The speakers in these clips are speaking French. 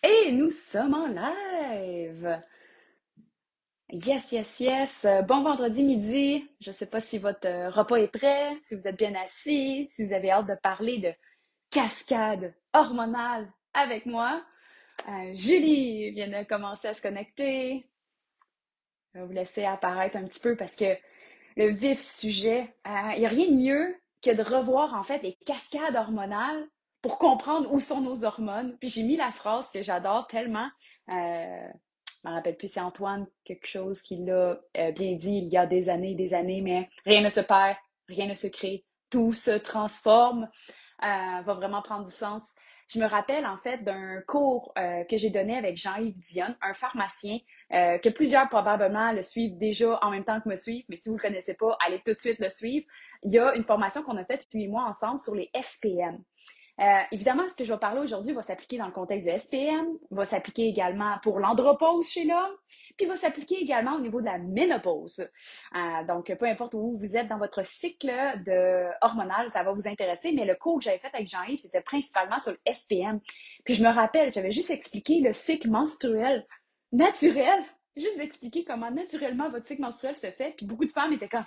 Et nous sommes en live. Yes, yes, yes. Bon vendredi midi. Je ne sais pas si votre repas est prêt, si vous êtes bien assis, si vous avez hâte de parler de cascade hormonale avec moi. Julie vient de commencer à se connecter. Je vais vous laisser apparaître un petit peu parce que le vif sujet, il n'y a rien de mieux que de revoir en fait les cascades hormonales pour comprendre où sont nos hormones. Puis j'ai mis la phrase que j'adore tellement. Je me rappelle plus, c'est Antoine quelque chose qui l'a bien dit il y a des années, mais rien ne se perd, rien ne se crée, tout se transforme, va vraiment prendre du sens. Je me rappelle en fait d'un cours que j'ai donné avec Jean-Yves Dionne, un pharmacien, que plusieurs probablement le suivent déjà en même temps que me suivent, mais si vous ne le connaissez pas, allez tout de suite le suivre. Il y a une formation qu'on a faite, lui et moi, ensemble sur les SPM. Évidemment, ce que je vais parler aujourd'hui va s'appliquer dans le contexte de SPM, va s'appliquer également pour l'andropause chez l'homme, puis va s'appliquer également au niveau de la ménopause. Donc, peu importe où vous êtes dans votre cycle de hormonal, ça va vous intéresser, mais le cours que j'avais fait avec Jean-Yves, c'était principalement sur le SPM. Puis je me rappelle, j'avais juste expliqué le cycle menstruel naturel, juste d'expliquer comment naturellement votre cycle menstruel se fait, puis beaucoup de femmes étaient comme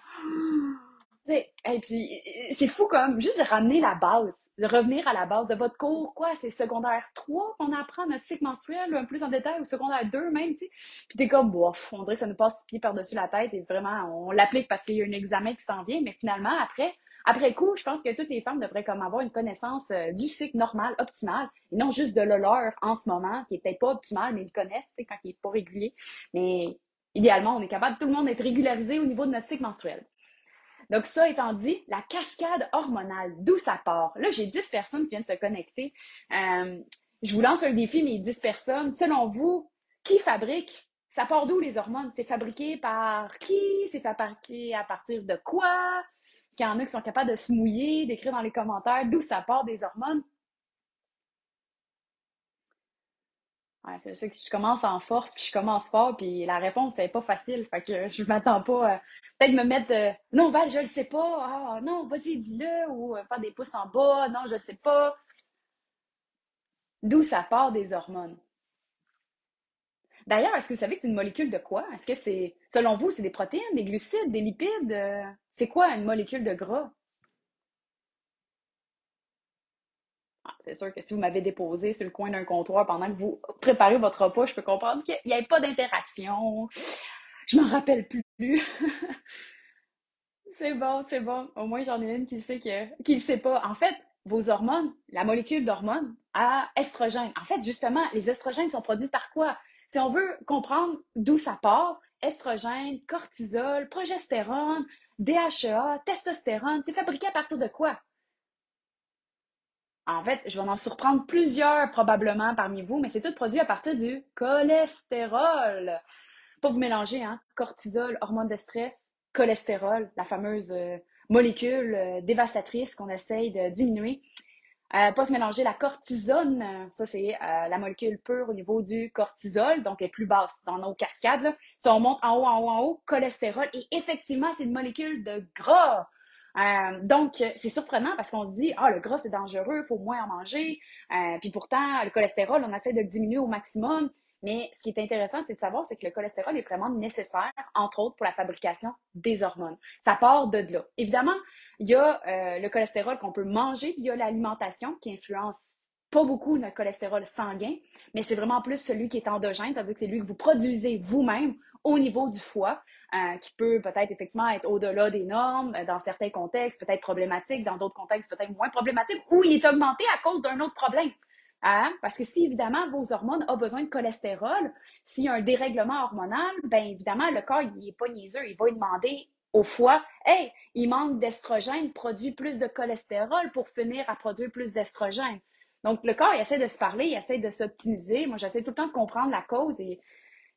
et puis c'est fou comme juste de ramener la base, de revenir à la base de votre cours, quoi, c'est secondaire 3 qu'on apprend notre cycle menstruel, un peu plus en détail, ou secondaire 2 même, tu sais. Puis t'es comme, bof, on dirait que ça nous passe 6 pieds par-dessus la tête et vraiment, on l'applique parce qu'il y a un examen qui s'en vient, mais finalement, après coup, je pense que toutes les femmes devraient comme avoir une connaissance du cycle normal, optimal, et non juste de le leur en ce moment, qui est peut-être pas optimal, mais ils le connaissent, tu sais, quand il est pas régulier. Mais idéalement, on est capable, tout le monde, d'être régularisé au niveau de notre cycle menstruel. Donc, ça étant dit, la cascade hormonale, d'où ça part? Là, j'ai 10 personnes qui viennent de se connecter. Euh, je vous lance un défi, mes 10 personnes. Selon vous, qui fabrique? Ça part d'où les hormones? C'est fabriqué par qui? C'est fabriqué à partir de quoi? Est-ce qu'il y en a qui sont capables de se mouiller, d'écrire dans les commentaires d'où ça part des hormones? Ouais, c'est ça que je commence en force, puis je commence fort, puis la réponse n'est pas facile. Fait que je m'attends pas à peut-être me mettre non, Val, je le sais pas. Ah non, vas-y, dis-le, ou faire des pouces en bas. Non, je sais pas. D'où ça part des hormones? D'ailleurs, est-ce que vous savez que c'est une molécule de quoi? Est-ce que c'est, selon vous, c'est des protéines, des glucides, des lipides? C'est quoi une molécule de gras? Ah, c'est sûr que si vous m'avez déposé sur le coin d'un comptoir pendant que vous préparez votre repas, je peux comprendre qu'il n'y ait pas d'interaction. Je m'en rappelle plus. C'est bon, c'est bon. Au moins, j'en ai une qui le sait pas. En fait, vos hormones, la molécule d'hormone a estrogène. En fait, justement, les estrogènes sont produits par quoi? Si on veut comprendre d'où ça part, estrogène, cortisol, progestérone, DHEA, testostérone, c'est fabriqué à partir de quoi? En fait, je vais en surprendre plusieurs probablement parmi vous, mais c'est tout produit à partir du cholestérol. Pas vous mélanger, hein? Cortisol, hormone de stress, cholestérol, la fameuse molécule dévastatrice qu'on essaye de diminuer. Pas se mélanger la cortisone, ça c'est la molécule pure au niveau du cortisol, donc elle est plus basse dans nos cascades. Là. Si on monte en haut, en haut, en haut, cholestérol, et effectivement, c'est une molécule de gras. Donc, c'est surprenant parce qu'on se dit, ah, le gras, c'est dangereux, il faut moins en manger. Puis pourtant, le cholestérol, on essaie de le diminuer au maximum. Mais ce qui est intéressant, c'est de savoir, c'est que le cholestérol est vraiment nécessaire, entre autres, pour la fabrication des hormones. Ça part de là. Évidemment, il y a le cholestérol qu'on peut manger via l'alimentation qui influence pas beaucoup notre cholestérol sanguin, mais c'est vraiment plus celui qui est endogène, c'est-à-dire que c'est lui que vous produisez vous-même au niveau du foie, qui peut peut-être effectivement être au-delà des normes, dans certains contextes, peut-être problématique, dans d'autres contextes, peut-être moins problématique, ou il est augmenté à cause d'un autre problème. Hein? Parce que si évidemment vos hormones ont besoin de cholestérol, s'il y a un dérèglement hormonal, bien évidemment, le corps, il n'est pas niaiseux, il va demander au foie, hey, il manque d'estrogène, produit plus de cholestérol pour finir à produire plus d'estrogène. Donc, le corps, il essaie de se parler, il essaie de s'optimiser. Moi, j'essaie tout le temps de comprendre la cause et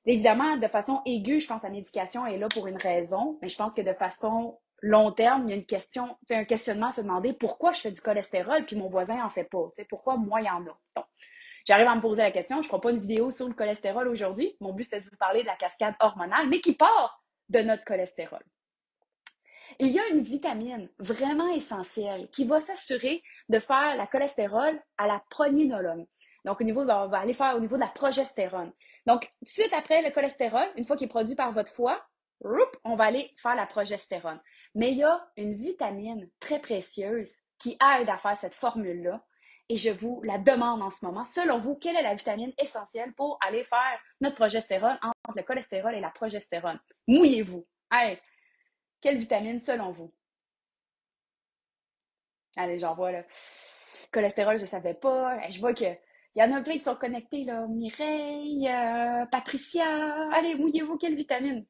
évidemment, de façon aiguë, je pense que la médication est là pour une raison, mais je pense que de façon long terme, il y a une question, un questionnement à se demander pourquoi je fais du cholestérol puis mon voisin en fait pas. Pourquoi moi, il y en a. Donc, j'arrive à me poser la question. Je ne ferai pas une vidéo sur le cholestérol aujourd'hui. Mon but, c'est de vous parler de la cascade hormonale, mais qui part de notre cholestérol. Il y a une vitamine vraiment essentielle qui va s'assurer de faire la cholestérol à la pregnénolone. Donc, on va aller faire au niveau de la progestérone. Donc, tout de suite après le cholestérol, une fois qu'il est produit par votre foie, on va aller faire la progestérone. Mais il y a une vitamine très précieuse qui aide à faire cette formule-là. Et je vous la demande en ce moment. Selon vous, quelle est la vitamine essentielle pour aller faire notre progestérone entre le cholestérol et la progestérone? Mouillez-vous. Hey, quelle vitamine selon vous? Allez, j'en vois là. Cholestérol, je ne savais pas. Je vois qu'il y en a plein qui sont connectés, là. Mireille, Patricia. Allez, mouillez-vous, quelle vitamine?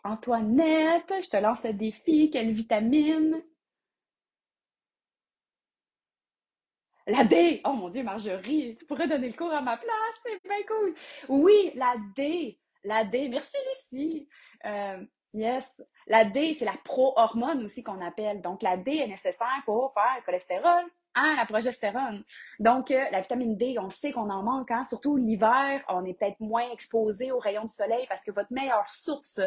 Antoinette, je te lance le défi. Quelle vitamine? La D! Oh mon Dieu, Marjorie, tu pourrais donner le cours à ma place, c'est bien cool. Oui, la D. La D. Merci, Lucie. Euh, yes. La D, c'est la pro-hormone aussi qu'on appelle. Donc, la D est nécessaire pour faire le cholestérol, hein, la progestérone. Donc, la vitamine D, on sait qu'on en manque, hein, surtout l'hiver, on est peut-être moins exposé aux rayons du soleil parce que votre meilleure source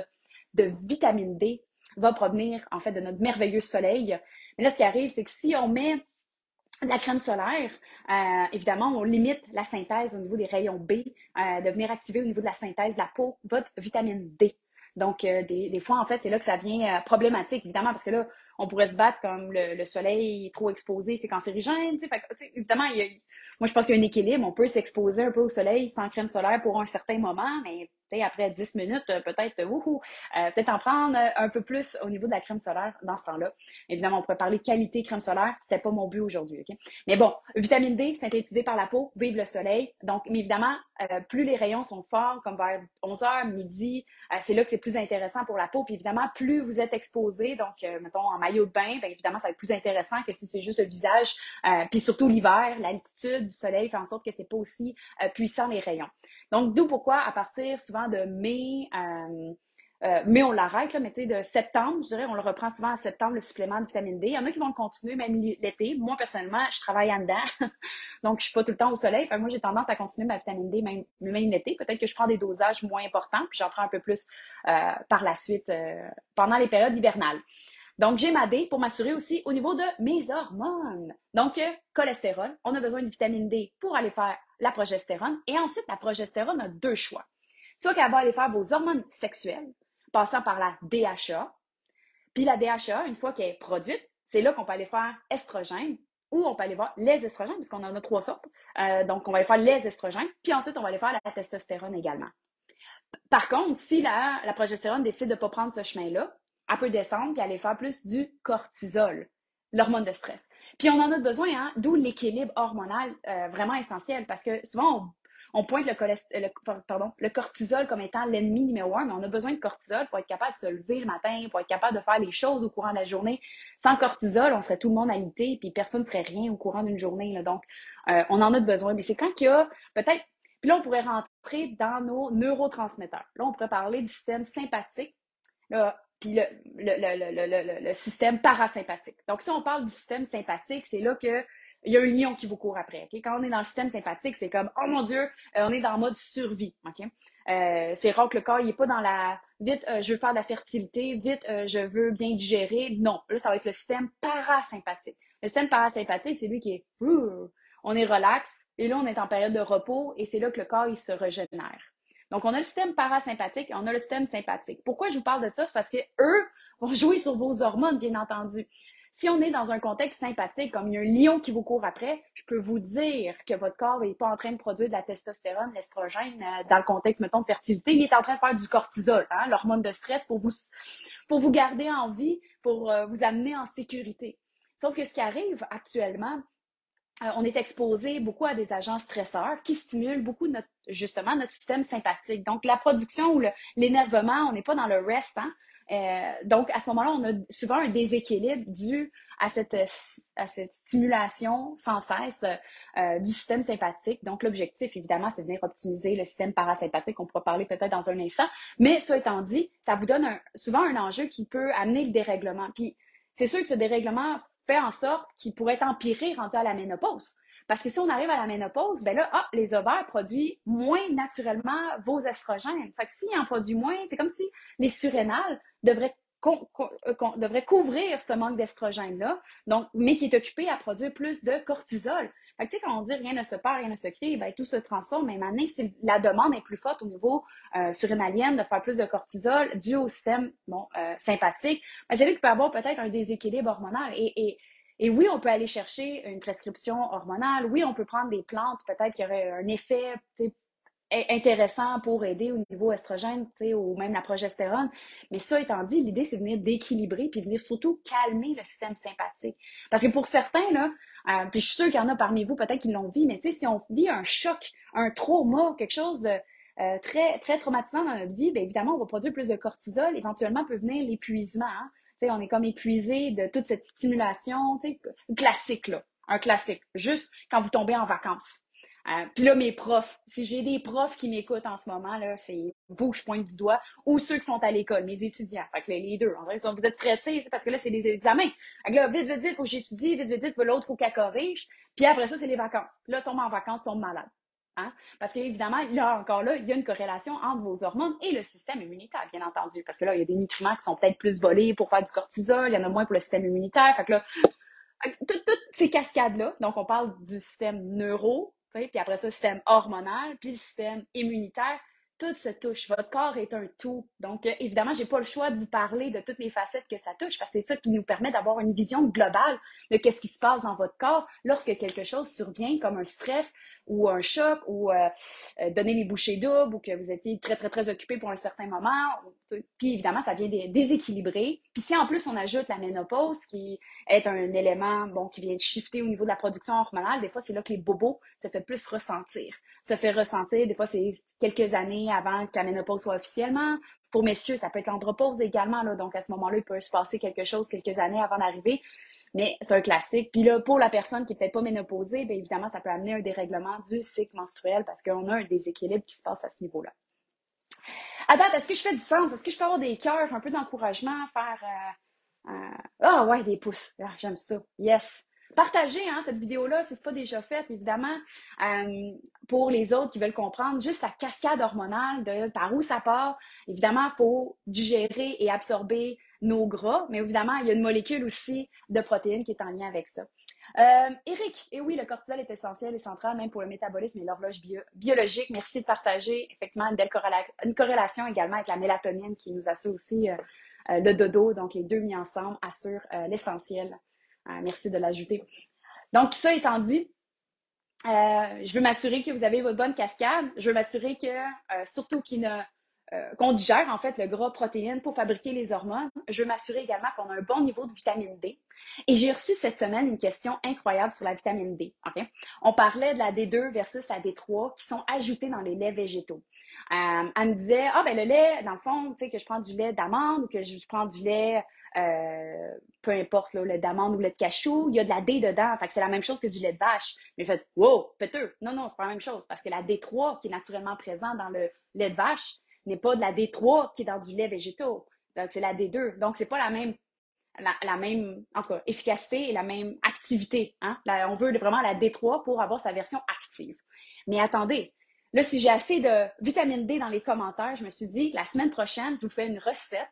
de vitamine D va provenir, en fait, de notre merveilleux soleil. Mais là, ce qui arrive, c'est que si on met de la crème solaire, évidemment, on limite la synthèse au niveau des rayons B, de venir activer au niveau de la synthèse de la peau votre vitamine D. Donc, des fois, en fait, c'est là que ça devient problématique, évidemment, parce que là, on pourrait se battre comme le soleil est trop exposé, c'est cancérigène. Évidemment, moi, je pense qu'il y a un équilibre. On peut s'exposer un peu au soleil sans crème solaire pour un certain moment, mais après 10 minutes, peut-être, peut-être en prendre un peu plus au niveau de la crème solaire dans ce temps-là. Évidemment, on pourrait parler qualité crème solaire. C'était pas mon but aujourd'hui, OK? Mais bon, vitamine D, synthétisée par la peau, vive le soleil. Donc, mais évidemment, plus les rayons sont forts, comme vers 11 heures, midi, c'est là que c'est plus intéressant pour la peau. Puis évidemment, plus vous êtes exposé, donc, mettons, en maillot de bain, bien évidemment, ça va être plus intéressant que si c'est juste le visage. Puis surtout l'hiver, l'altitude du soleil fait en sorte que c'est pas aussi puissant les rayons. Donc, d'où pourquoi, à partir souvent de mai, mais on l'arrête, là, mais tu sais, de septembre, je dirais, on le reprend souvent en septembre, le supplément de vitamine D. Il y en a qui vont le continuer même l'été. Moi, personnellement, je travaille en dedans, donc je suis pas tout le temps au soleil. Enfin, moi, j'ai tendance à continuer ma vitamine D même l'été. Peut-être que je prends des dosages moins importants, puis j'en prends un peu plus par la suite pendant les périodes hivernales. Donc, j'ai ma D pour m'assurer aussi au niveau de mes hormones. Donc, cholestérol, on a besoin de vitamine D pour aller faire la progestérone. Et ensuite, la progestérone a deux choix. Soit qu'elle va aller faire vos hormones sexuelles, passant par la DHA. Puis la DHA, une fois qu'elle est produite, c'est là qu'on peut aller faire estrogène ou on peut aller voir les estrogènes, parce qu'on en a trois sortes. Donc, on va aller faire les estrogènes, puis ensuite, on va aller faire la testostérone également. Par contre, si la progestérone décide de ne pas prendre ce chemin-là, elle peut descendre et aller faire plus du cortisol, l'hormone de stress. Puis on en a besoin, hein, d'où l'équilibre hormonal vraiment essentiel, parce que souvent on pointe le cortisol comme étant l'ennemi numéro un, mais on a besoin de cortisol pour être capable de se lever le matin, pour être capable de faire les choses au courant de la journée. Sans cortisol, on serait tout le monde alité, puis personne ne ferait rien au courant d'une journée. Là. Donc, on en a besoin. Mais c'est quand il y a peut-être puis là, on pourrait rentrer dans nos neurotransmetteurs. Là, on pourrait parler du système sympathique, là, puis le système parasympathique. Donc, si on parle du système sympathique, c'est là que il y a un lion qui vous court après. Okay? Quand on est dans le système sympathique, c'est comme, oh mon Dieu, on est dans le mode survie. Okay? C'est rare que le corps, il n'est pas dans la vite, je veux faire de la fertilité, vite, je veux bien digérer. Non, là, ça va être le système parasympathique. Le système parasympathique, c'est lui qui est, on est relax, et là, on est en période de repos, et c'est là que le corps, il se régénère. Donc, on a le système parasympathique et on a le système sympathique. Pourquoi je vous parle de ça? C'est parce que eux vont jouer sur vos hormones, bien entendu. Si on est dans un contexte sympathique, comme il y a un lion qui vous court après, je peux vous dire que votre corps n'est pas en train de produire de la testostérone, l'estrogène, dans le contexte, mettons, de fertilité. Il est en train de faire du cortisol, hein, l'hormone de stress, pour vous garder en vie, pour vous amener en sécurité. Sauf que ce qui arrive actuellement, on est exposé beaucoup à des agents stresseurs qui stimulent beaucoup justement notre système sympathique. Donc, la production ou l'énervement, on n'est pas dans le rest. Hein? Donc, à ce moment-là, on a souvent un déséquilibre dû à cette stimulation sans cesse du système sympathique. Donc, l'objectif, évidemment, c'est de venir optimiser le système parasympathique. On pourra parler peut-être dans un instant. Mais, ça étant dit, ça vous donne souvent un enjeu qui peut amener le dérèglement. Puis, c'est sûr que ce dérèglement fait en sorte qu'il pourrait être empiré rendu à la ménopause. Parce que si on arrive à la ménopause, ben là, les ovaires produisent moins naturellement vos estrogènes. Fait que s'ils en produisent moins, c'est comme si les surrénales devraient devrait couvrir ce manque d'estrogène-là, donc, mais qui est occupé à produire plus de cortisol. Fait que, tu sais, quand on dit rien ne se perd, rien ne se crée, ben, tout se transforme. Mais maintenant, si la demande est plus forte au niveau surrénalien de faire plus de cortisol dû au système sympathique, ben, c'est là qu'il peut y avoir peut-être un déséquilibre hormonal. Et oui, on peut aller chercher une prescription hormonale. Oui, on peut prendre des plantes, peut-être qu'il y aurait un effet intéressant pour aider au niveau estrogène, ou même la progestérone. Mais ça étant dit, l'idée, c'est de venir d'équilibrer puis de venir surtout calmer le système sympathique. Parce que pour certains, là, puis je suis sûre qu'il y en a parmi vous, peut-être qui l'ont vu, mais si on vit un choc, un trauma, quelque chose de très, très traumatisant dans notre vie, bien évidemment, on va produire plus de cortisol. Éventuellement, peut venir l'épuisement. Hein? On est comme épuisé de toute cette stimulation, classique, là. Un classique. Juste quand vous tombez en vacances. Puis là, mes profs, si j'ai des profs qui m'écoutent en ce moment, là, c'est vous que je pointe du doigt, ou ceux qui sont à l'école, mes étudiants. Fait que les deux, en vrai, vous êtes stressés, c'est parce que là, c'est des examens. Fait que là, vite, vite, vite, faut que j'étudie, vite, vite, vite, l'autre, faut qu'elle corrige. Puis après ça, c'est les vacances. Puis là, tombe en vacances, tombe malade. Hein? Parce qu'évidemment, là, encore là, il y a une corrélation entre vos hormones et le système immunitaire, bien entendu. Parce que là, il y a des nutriments qui sont peut-être plus volés pour faire du cortisol, il y en a moins pour le système immunitaire. Fait que là, toutes ces cascades-là, donc on parle du système neuro, puis après ça, le système hormonal, puis le système immunitaire, tout se touche. Votre corps est un tout. Donc, évidemment, j'ai pas le choix de vous parler de toutes les facettes que ça touche, parce que c'est ça qui nous permet d'avoir une vision globale de qu'est-ce qui se passe dans votre corps lorsque quelque chose survient, comme un stress ou un choc, ou donner les bouchées doubles, ou que vous étiez très, très, très occupé pour un certain moment. Puis, évidemment, ça vient déséquilibrer. Puis, si en plus on ajoute la ménopause, qui est un élément qui vient de shifter au niveau de la production hormonale, des fois, c'est là que les bobos se fait plus ressentir. Se fait ressentir, des fois, c'est quelques années avant que la ménopause soit officiellement. Pour messieurs, ça peut être l'andropause également, là. Donc, à ce moment-là, il peut se passer quelque chose quelques années avant d'arriver. Mais c'est un classique. Puis là, pour la personne qui n'est peut-être pas ménopausée, bien évidemment, ça peut amener un dérèglement du cycle menstruel parce qu'on a un déséquilibre qui se passe à ce niveau-là. Attends, est-ce que je fais du sens? Est-ce que je peux avoir des cœurs, un peu d'encouragement, faire... Ah ouais, des pouces. Ah, j'aime ça. Yes. Partagez cette vidéo-là si ce n'est pas déjà fait, évidemment, pour les autres qui veulent comprendre juste la cascade hormonale de par où ça part. Évidemment, il faut digérer et absorber nos gras, mais évidemment, il y a une molécule aussi de protéines qui est en lien avec ça. Eric, et oui, le cortisol est essentiel et central même pour le métabolisme et l'horloge biologique. Merci de partager effectivement une belle corrélation également avec la mélatonine qui nous assure aussi le dodo. Donc, les deux mis ensemble assurent l'essentiel. Merci de l'ajouter. Donc, ça étant dit, je veux m'assurer que vous avez votre bonne cascade. Je veux m'assurer que, surtout qu'on digère en fait le gras protéines pour fabriquer les hormones. Je veux m'assurer également qu'on a un bon niveau de vitamine D. Et j'ai reçu cette semaine une question incroyable sur la vitamine D. Okay? On parlait de la D2 versus la D3 qui sont ajoutées dans les laits végétaux. Elle me disait, ben le lait, dans le fond, tu sais, que je prends du lait d'amande ou que je prends du lait, peu importe, là, lait d'amande ou lait de cachou, il y a de la D dedans. Fait que c'est la même chose que du lait de vache. Mais faites, wow, péteux. Non, c'est pas la même chose. Parce que la D3 qui est naturellement présente dans le lait de vache n'est pas de la D3 qui est dans du lait végétal. Donc, c'est la D2. Donc, c'est pas la même, en tout cas, efficacité et la même activité. Hein? Là, on veut vraiment la D3 pour avoir sa version active. Mais attendez, là, si j'ai assez de vitamine D dans les commentaires, je me suis dit, la semaine prochaine, je vous fais une recette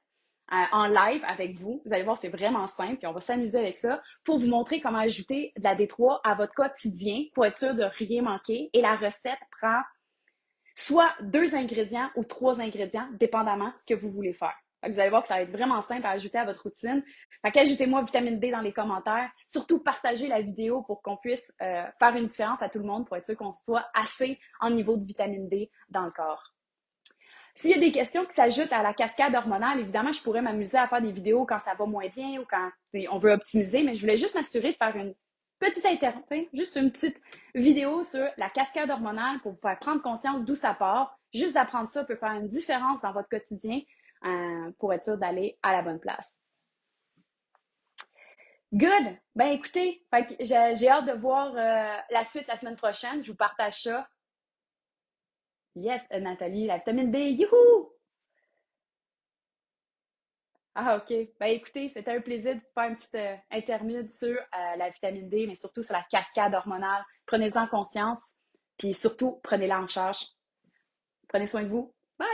en live avec vous. Vous allez voir, c'est vraiment simple, puis on va s'amuser avec ça pour vous montrer comment ajouter de la D3 à votre quotidien pour être sûr de rien manquer. Et la recette prend soit 2 ingrédients ou 3 ingrédients, dépendamment de ce que vous voulez faire. Vous allez voir que ça va être vraiment simple à ajouter à votre routine. Fait qu'ajoutez-moi vitamine D dans les commentaires. Surtout, partagez la vidéo pour qu'on puisse faire une différence à tout le monde pour être sûr qu'on soit assez en niveau de vitamine D dans le corps. S'il y a des questions qui s'ajoutent à la cascade hormonale, évidemment, je pourrais m'amuser à faire des vidéos quand ça va moins bien ou quand on veut optimiser, mais je voulais juste m'assurer de faire une petite juste une petite vidéo sur la cascade hormonale pour vous faire prendre conscience d'où ça part. Juste d'apprendre ça peut faire une différence dans votre quotidien pour être sûr d'aller à la bonne place. Good! Ben écoutez, j'ai hâte de voir la suite la semaine prochaine. Je vous partage ça. Yes, Nathalie, la vitamine D, youhou! Ah, OK. Ben écoutez, c'était un plaisir de vous faire une petite interlude sur la vitamine D, mais surtout sur la cascade hormonale. Prenez-en conscience, puis surtout, prenez-la en charge. Prenez soin de vous. Bye!